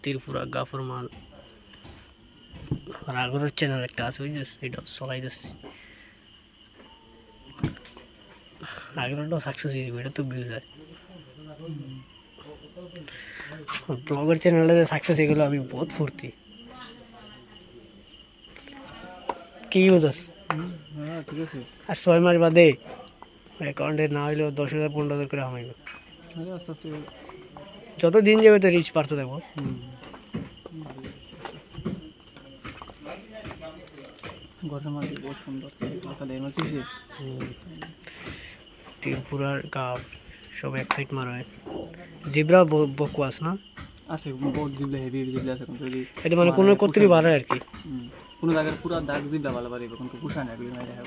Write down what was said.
ত্রিপুরা গাফর মাল আর আগরের চ্যানেল একটা আছে বুঝছিস, এটা চলাই যাচ্ছি। আগেরটাও সাকসেস হয়ে যাবে, এটা তো ভিউজ হয়। ব্লগের চ্যানেলটা সাকসেস হয়ে গেল, আমি বহুত ফুর্তি। কি বুঝাস? ঠিক আছে। আর 6 মাস বাদে অ্যাকাউন্টে না হইলেও 10,000 15,000 করে হামাইব। আস্তে আস্তে যত দিন যাবে তো রিচ পারতে থাকবো। গঠনমাটি বহুত সুন্দর, ত্রিপুরার গাফ সব এক সাইড মারা হয়। জিব্রা বকওয়াস না আছে, বহুত জিবলা হেভি জিবলা আছে, কিন্তু এটা মানে কোনো কতরি বার হয় আর কি। কোনো জায়গায় পুরো দাগ জিবলা ভালো পারে, কিন্তু পুষায় না, এগুলো নাই দেখা।